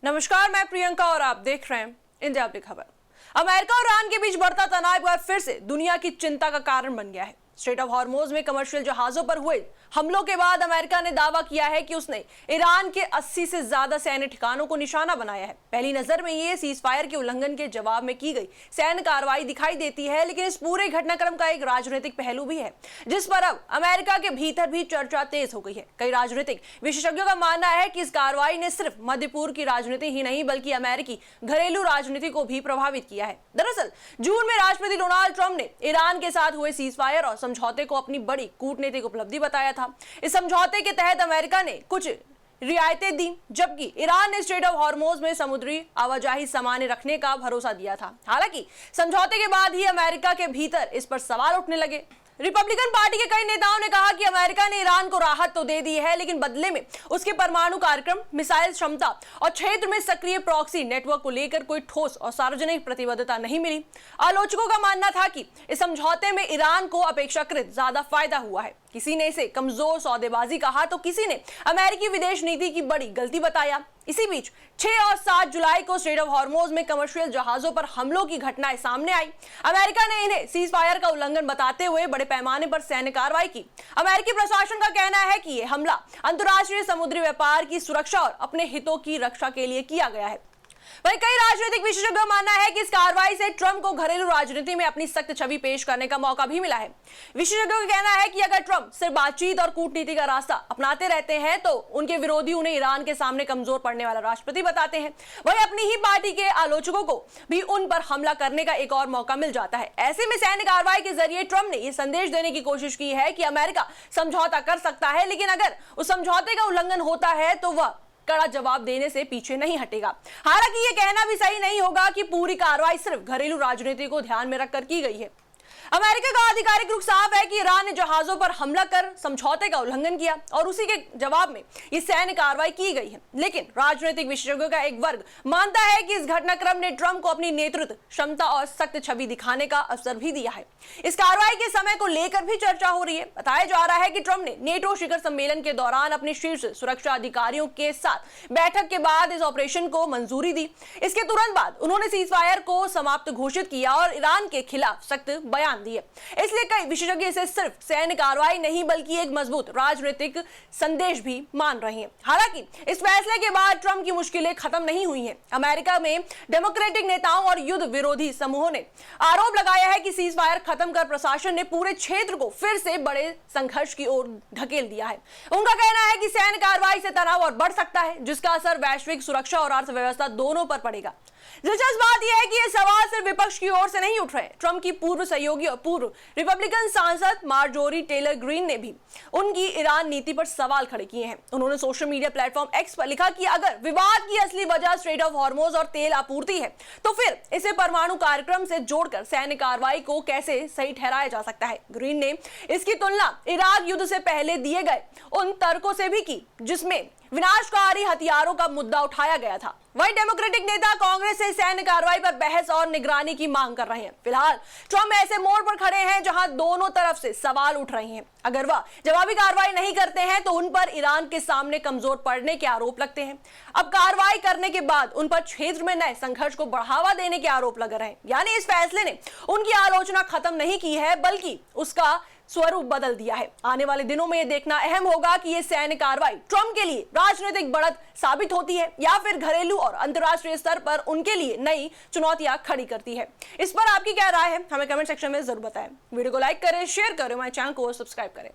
नमस्कार, मैं प्रियंका और आप देख रहे हैं इंडिया अपडेट खबर। अमेरिका और ईरान के बीच बढ़ता तनाव एक बार फिर से दुनिया की चिंता का कारण बन गया है। स्ट्रेट ऑफ हॉर्मोज में कमर्शियल जहाजों पर हुए हमलों के बाद अमेरिका ने दावा किया है कि उसने ईरान के 80 से ज्यादा सैन्य ठिकानों को निशाना बनाया है। पहली नजर में ये सीज फायर के उल्लंघन के जवाब में की गई सैन्य कार्रवाई दिखाई देती है, लेकिन इस पूरे घटनाक्रम का एक राजनीतिक पहलू भी है जिस पर अब अमेरिका के भीतर भी चर्चा तेज हो गई है। कई राजनीतिक विशेषज्ञों का मानना है कि इस कार्रवाई ने सिर्फ मध्य पूर्व की राजनीति ही नहीं बल्कि अमेरिकी घरेलू राजनीति को भी प्रभावित किया है। दरअसल जून में राष्ट्रपति डोनाल्ड ट्रंप ने ईरान के साथ हुए सीज फायर और समझौते को अपनी बड़ी कूटनीतिक उपलब्धि बताया था। इस समझौते के तहत अमेरिका ने कुछ रियायतें दी, जबकि ईरान ने स्ट्रेट ऑफ हॉर्मोज में समुद्री आवाजाही सामान्य रखने का भरोसा दिया था। हालांकि समझौते के बाद ही अमेरिका के भीतर इस पर सवाल उठने लगे। रिपब्लिकन पार्टी के कई नेताओं ने कहा कि अमेरिका ने ईरान को राहत तो दे दी है, लेकिन बदले में उसके परमाणु कार्यक्रम, मिसाइल क्षमता और क्षेत्र में सक्रिय प्रॉक्सी नेटवर्क को लेकर कोई ठोस और सार्वजनिक प्रतिबद्धता नहीं मिली। आलोचकों का मानना था कि इस समझौते में ईरान को अपेक्षाकृत ज्यादा फायदा हुआ है। किसी ने इसे कमजोर सौदेबाजी कहा तो किसी ने अमेरिकी विदेश नीति की बड़ी गलती बताया। इसी बीच 6 और 7 जुलाई को स्ट्रेट ऑफ हॉर्मोज में कमर्शियल जहाजों पर हमलों की घटनाएं सामने आई। अमेरिका ने इन्हें सीज फायर का उल्लंघन बताते हुए बड़े पैमाने पर सैन्य कार्रवाई की। अमेरिकी प्रशासन का कहना है कि यह हमला अंतर्राष्ट्रीय समुद्री व्यापार की सुरक्षा और अपने हितों की रक्षा के लिए किया गया है। वहीं कई राजनीतिक विशेषज्ञों का मानना है कि इस कार्रवाई से ट्रंप को घरेलू राजनीति में अपनी सख्त छवि पेश करने का मौका भी मिला है। विशेषज्ञों का कहना है कि अगर ट्रंप सिर्फ बातचीत और कूटनीति का रास्ता अपनाते रहते हैं तो उनके विरोधी उन्हें ईरान के सामने कमजोर पड़ने वाला राष्ट्रपति बताते हैं। वहीं अपनी ही पार्टी के आलोचकों को भी उन पर हमला करने का एक और मौका मिल जाता है। ऐसे में सैन्य कार्रवाई के जरिए ट्रंप ने यह संदेश देने की कोशिश की है कि अमेरिका समझौता कर सकता है, लेकिन अगर उस समझौते का उल्लंघन होता है तो वह कड़ा जवाब देने से पीछे नहीं हटेगा। हालांकि यह कहना भी सही नहीं होगा कि पूरी कार्रवाई सिर्फ घरेलू राजनीति को ध्यान में रखकर की गई है। अमेरिका का आधिकारिक रुख साफ है कि ईरान ने जहाजों पर हमला कर समझौते का उल्लंघन किया और उसी के जवाब में यह सैन्य कार्रवाई की गई है। लेकिन राजनीतिक विशेषज्ञों का एक वर्ग मानता है कि इस घटनाक्रम ने ट्रंप को अपनी नेतृत्व क्षमता और सख्त छवि दिखाने का अवसर भी दिया है। इस कार्रवाई के समय को लेकर भी चर्चा हो रही है। बताया जा रहा है कि ट्रंप ने नेटो शिखर सम्मेलन के दौरान अपने शीर्ष सुरक्षा अधिकारियों के साथ बैठक के बाद इस ऑपरेशन को मंजूरी दी। इसके तुरंत बाद उन्होंने सीज फायर को समाप्त घोषित किया और ईरान के खिलाफ सख्त बयान दिए। इसलिए कई विशेषज्ञ इसे सिर्फ सैन्य कार्रवाई नहीं बल्कि एक मजबूत राजनीतिक संदेश भी मान रहे हैं। हालांकि इस फैसले के बाद ट्रंप की मुश्किलें खत्म नहीं हुई हैं। अमेरिका में डेमोक्रेटिक नेताओं और युद्ध विरोधी समूहों ने आरोप लगाया है कि सीज फायर खत्म कर प्रशासन ने पूरे क्षेत्र को फिर से बड़े संघर्ष की ओर ढकेल दिया है। उनका कहना है कि सैन्य कार्रवाई से तनाव और बढ़ सकता है, जिसका असर वैश्विक सुरक्षा और अर्थव्यवस्था दोनों पर पड़ेगा। दिलचस्प बात यह है कि ये सवाल सिर्फ विपक्ष की ओर से नहीं उठ रहे। ट्रंप की पूर्व सहयोगी और पूर्व रिपब्लिकन सांसद मार्जोरी टेलर ग्रीन ने भी उनकी ईरान नीति पर सवाल खड़े किए हैं। उन्होंने सोशल मीडिया प्लेटफॉर्म एक्स पर लिखा कि अगर विवाद की असली वजह स्ट्रेट ऑफ हॉर्मोज और तेल आपूर्ति है तो फिर इसे परमाणु कार्यक्रम से जोड़कर सैन्य कार्रवाई को कैसे सही ठहराया जा सकता है। ग्रीन ने इसकी तुलना इराक युद्ध से पहले दिए गए उन तर्कों से भी की जिसमें विनाशकारी हथियारों का मुद्दा उठाया गया था। वहीं डेमोक्रेटिक नेता कांग्रेस से सैन्य कार्रवाई पर बहस और निगरानी की मांग कर रहे हैं। फिलहाल ट्रंप ऐसे मोड़ पर खड़े हैं जहां दोनों तरफ से सवाल उठ रहे हैं। अगर वह जवाबी कार्रवाई नहीं करते हैं तो उन पर ईरान के सामने कमजोर पड़ने के आरोप लगते हैं। अब कार्रवाई करने के बाद उन पर क्षेत्र में नए संघर्ष को बढ़ावा देने के आरोप लग रहे हैं। यानी इस फैसले ने उनकी आलोचना खत्म नहीं की है बल्कि उसका स्वरूप बदल दिया है। आने वाले दिनों में यह देखना अहम होगा कि यह सैन्य कार्रवाई ट्रंप के लिए राजनीतिक बढ़त साबित होती है या फिर घरेलू और अंतर्राष्ट्रीय स्तर पर उनके लिए नई चुनौतियां खड़ी करती है। इस पर आपकी क्या राय है, हमें कमेंट सेक्शन में जरूर बताएं। वीडियो को लाइक करें, शेयर करें, हमारे चैनल को सब्सक्राइब करें।